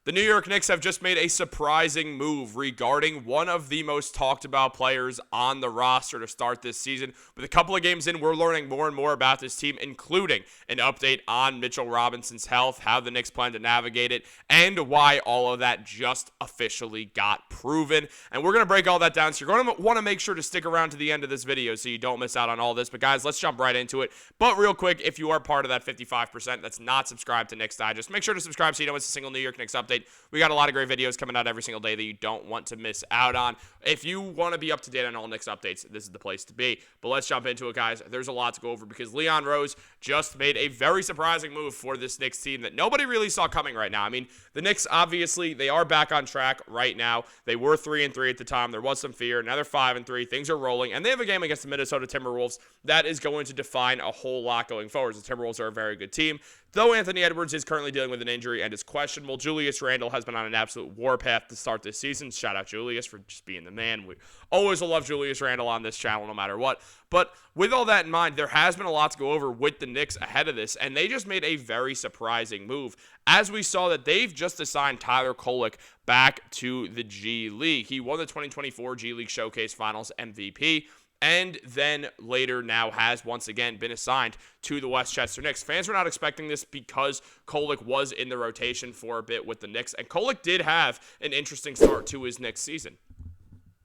The New York Knicks have just made a surprising move regarding one of the most talked about players on the roster to start this season. With a couple of games in, we're learning more and more about this team, including an update on Mitchell Robinson's health, how the Knicks plan to navigate it, and why all of that just officially got proven. And we're going to break all that down, so you're going to want to make sure to stick around to the end of this video so you don't miss out on all this. But guys, let's jump right into it. But real quick, if you are part of that 55% that's not subscribed to Knicks Digest, make sure to subscribe so you don't miss a single New York Knicks update. We got a lot of great videos coming out every single day that you don't want to miss out on. If you want to be up to date on all Knicks updates, this is the place to be. But let's jump into it, guys. There's a lot to go over because Leon Rose just made a very surprising move for this Knicks team that nobody really saw coming right now. I mean, the Knicks, obviously, they are back on track right now. They were 3-3 at the time. There was some fear. Now they're 5-3. Things are rolling. And they have a game against the Minnesota Timberwolves that is going to define a whole lot going forward. The Timberwolves are a very good team. Though Anthony Edwards is currently dealing with an injury and is questionable, Julius Randle has been on an absolute warpath to start this season. Shout out Julius for just being the man. We always will love Julius Randle on this channel no matter what. But with all that in mind, there has been a lot to go over with the Knicks ahead of this, and they just made a very surprising move. As we saw that they've just assigned Tyler Kolek back to the G League. He won the 2024 G League Showcase Finals MVP. And then later now has once again been assigned to the Westchester Knicks. Fans were not expecting this because Kolek was in the rotation for a bit with the Knicks. And Kolek did have an interesting start to his Knicks season.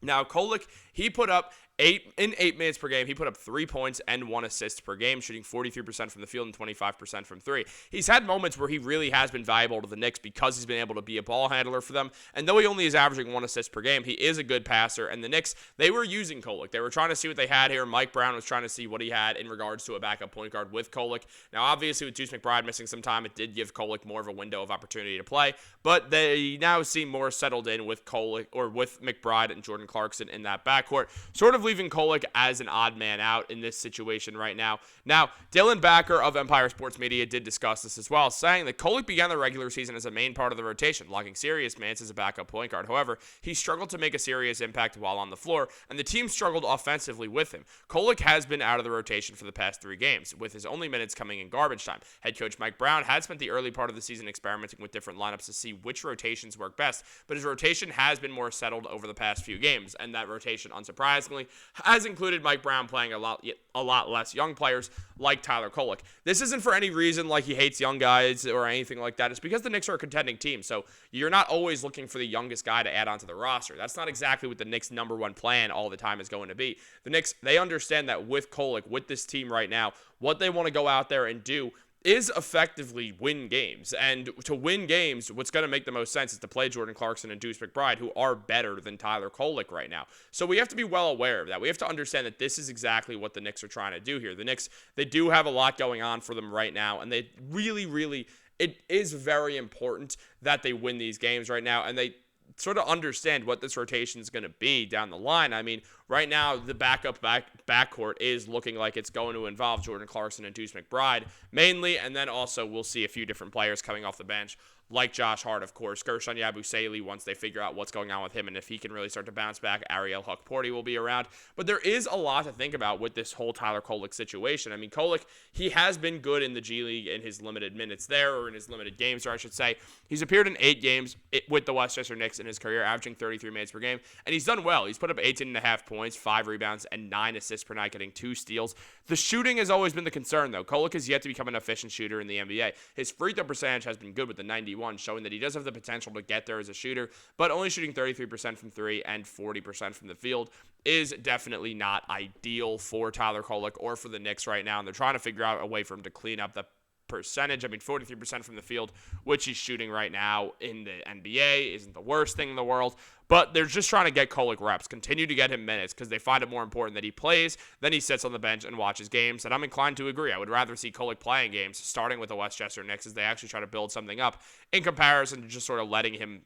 Now, Kolek, he put up 8 minutes per game. He put up 3 points and 1 assist per game, shooting 43% from the field and 25% from three. He's had moments where he really has been valuable to the Knicks because he's been able to be a ball handler for them. And though he only is averaging 1 assist per game, he is a good passer. And the Knicks, they were using Kolek. They were trying to see what they had here. Mike Brown was trying to see what he had in regards to a backup point guard with Kolek. Now, obviously, with Deuce McBride missing some time, it did give Kolek more of a window of opportunity to play. But they now seem more settled in with Kolek, or with McBride and Jordan Clarkson in that backcourt, sort of leaving Kolek as an odd man out in this situation right now. Now, Dylan Backer of Empire Sports Media did discuss this as well, saying that Kolek began the regular season as a main part of the rotation, logging serious minutes as a backup point guard. However, he struggled to make a serious impact while on the floor, and the team struggled offensively with him. Kolek has been out of the rotation for the past 3 games, with his only minutes coming in garbage time. Head coach Mike Brown had spent the early part of the season experimenting with different lineups to see which rotations work best, but his rotation has been more settled over the past few games, and that rotation, unsurprisingly, has included Mike Brown playing a lot less young players like Tyler Kolek. This isn't for any reason like he hates young guys or anything like that. It's because the Knicks are a contending team, so you're not always looking for the youngest guy to add onto the roster. That's not exactly what the Knicks' #1 plan all the time is going to be. The Knicks, they understand that with Kolek, with this team right now, what they want to go out there and do is effectively win games. And to win games, what's going to make the most sense is to play Jordan Clarkson and Deuce McBride, who are better than Tyler Kolek right now. So we have to be well aware of that. We have to understand that this is exactly what the Knicks are trying to do here. The Knicks, they do have a lot going on for them right now, and they really, it is very important that they win these games right now, and they sort of understand what this rotation is going to be down the line. I mean, right now, the backcourt is looking like it's going to involve Jordan Clarkson and Deuce McBride mainly, and then also we'll see a few different players coming off the bench, like Josh Hart, of course, Gershon Yabusele, once they figure out what's going on with him and if he can really start to bounce back. Ariel Hukporti will be around. But there is a lot to think about with this whole Tyler Kolek situation. I mean, Kolek, he has been good in the G League in his limited minutes there, or in his limited games, or I should say. He's appeared in 8 games with the Westchester Knicks in his career, averaging 33 minutes per game, and he's done well. He's put up 18.5 points, 5 rebounds, and 9 assists per night, getting 2 steals. The shooting has always been the concern, though. Kolek has yet to become an efficient shooter in the NBA. His free throw percentage has been good with the 91, showing that he does have the potential to get there as a shooter, but only shooting 33% from 3 and 40% from the field is definitely not ideal for Tyler Kolek or for the Knicks right now, and they're trying to figure out a way for him to clean up the percentage. I mean, 43% from the field, which he's shooting right now in the NBA, isn't the worst thing in the world, but they're just trying to get Kolek reps, continue to get him minutes, because they find it more important that he plays than he sits on the bench and watches games, and I'm inclined to agree. I would rather see Kolek playing games, starting with the Westchester Knicks, as they actually try to build something up, in comparison to just sort of letting him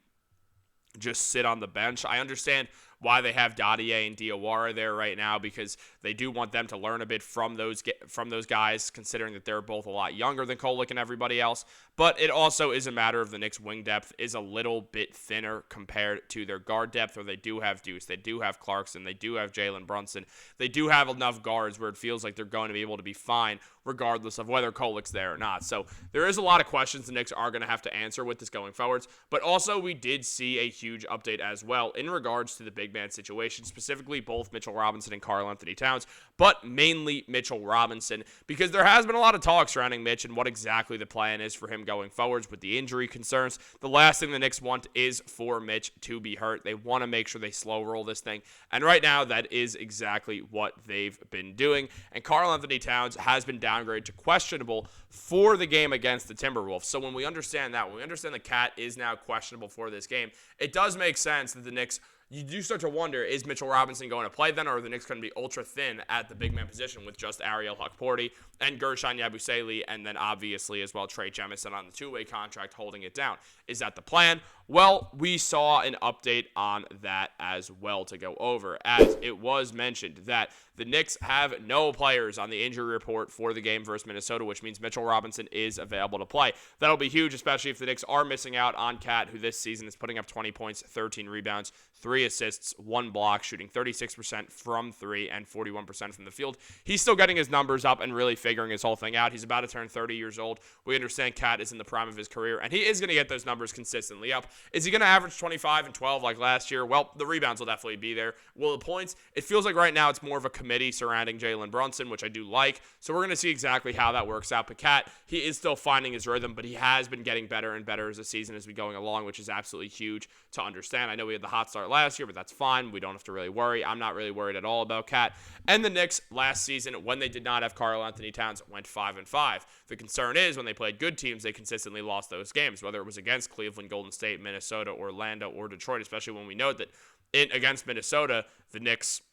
just sit on the bench. I understand why they have Dadier and Diawara there right now, because they do want them to learn a bit from those guys, considering that they're both a lot younger than Kolek and everybody else. But it also is a matter of the Knicks' wing depth is a little bit thinner compared to their guard depth, where they do have Deuce, they do have Clarkson, they do have Jalen Brunson. They do have enough guards where it feels like they're going to be able to be fine regardless of whether Kolek's there or not. So there is a lot of questions the Knicks are going to have to answer with this going forwards. But also we did see a huge update as well in regards to the big man situation, specifically both Mitchell Robinson and Karl-Anthony Towns, but mainly Mitchell Robinson, because there has been a lot of talk surrounding Mitch and what exactly the plan is for him going forwards with the injury concerns. The last thing the Knicks want is for Mitch to be hurt. They want to make sure they slow roll this thing. And right now, that is exactly what they've been doing. And Karl-Anthony Towns has been downgraded to questionable for the game against the Timberwolves. So when we understand that, when we understand the Cat is now questionable for this game, it does make sense that the Knicks, you do start to wonder, is Mitchell Robinson going to play then, or are the Knicks going to be ultra thin at the big man position with just Ariel Hukporti and Gershon Yabusele, and then obviously as well Trey Jemison on the two-way contract holding it down? Is that the plan? Well, we saw an update on that as well to go over, as it was mentioned that the Knicks have no players on the injury report for the game versus Minnesota, which means Mitchell Robinson is available to play. That'll be huge, especially if the Knicks are missing out on Cat, who this season is putting up 20 points, 13 rebounds, 3 assists, 1 block, shooting 36% from 3 and 41% from the field. He's still getting his numbers up and really figuring his whole thing out. He's about to turn 30 years old. We understand Cat is in the prime of his career, and he is going to get those numbers consistently up. Is he going to average 25 and 12 like last year? Well, the rebounds will definitely be there. Will the points? It feels like right now it's more of a committee surrounding Jalen Brunson, which I do like. So we're going to see exactly how that works out. But Cat, he is still finding his rhythm, but he has been getting better and better as the season is going along, which is absolutely huge to understand. I know we had the hot start last year, but that's fine. We don't have to really worry. I'm not really worried at all about Cat. And the Knicks last season, when they did not have Karl-Anthony Towns, went 5-5. The concern is when they played good teams, they consistently lost those games, whether it was against Cleveland, Golden State, Minnesota, Orlando, or Detroit, especially when we know that against Minnesota, the Knicks,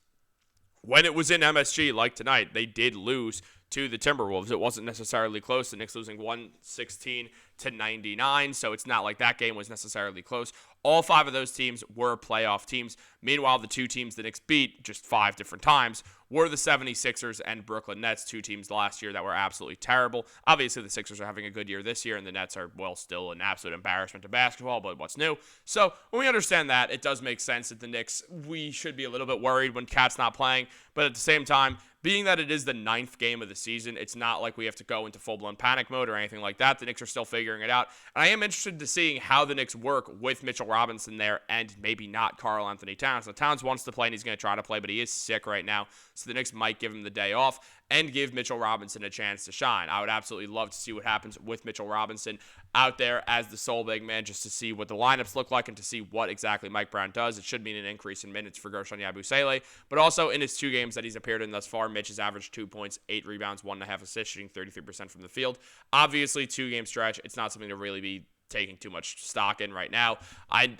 when it was in MSG like tonight, they did lose to the Timberwolves. It wasn't necessarily close. The Knicks losing 116-99, so it's not like that game was necessarily close. All 5 of those teams were playoff teams. Meanwhile, the 2 teams the Knicks beat just 5 different times were the 76ers and Brooklyn Nets, 2 teams last year that were absolutely terrible. Obviously, the Sixers are having a good year this year, and the Nets are, well, still an absolute embarrassment to basketball, but what's new? So when we understand that, it does make sense that the Knicks, we should be a little bit worried when Cat's not playing, but at the same time, being that it is the 9th game of the season, it's not like we have to go into full-blown panic mode or anything like that. The Knicks are still figuring it out. And I am interested to seeing how the Knicks work with Mitchell Robinson there and maybe not Karl-Anthony Towns. Now, Towns wants to play and he's going to try to play, but he is sick right now. So the Knicks might give him the day off and give Mitchell Robinson a chance to shine. I would absolutely love to see what happens with Mitchell Robinson out there as the sole big man, just to see what the lineups look like and to see what exactly Mike Brown does. It should mean an increase in minutes for Gershon Yabusele, but also in his 2 games that he's appeared in thus far, Mitch has averaged 2 points, 8 rebounds, 1.5 assists, shooting 33% from the field. Obviously, 2-game stretch, it's not something to really be taking too much stock in right now.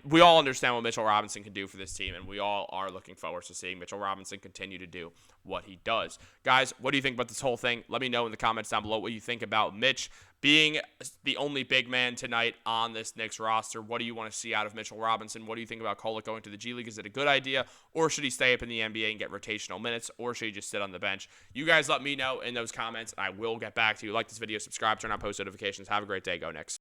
We all understand what Mitchell Robinson can do for this team, and we all are looking forward to seeing Mitchell Robinson continue to do what he does. Guys, what do you think about this whole thing? Let me know in the comments down below what you think about Mitch being the only big man tonight on this Knicks roster. What do you want to see out of Mitchell Robinson? What do you think about Kolek going to the G League? Is it a good idea, or should he stay up in the NBA and get rotational minutes, or should he just sit on the bench? You guys let me know in those comments, and I will get back to you. Like this video, subscribe, turn on post notifications. Have a great day. Go Knicks.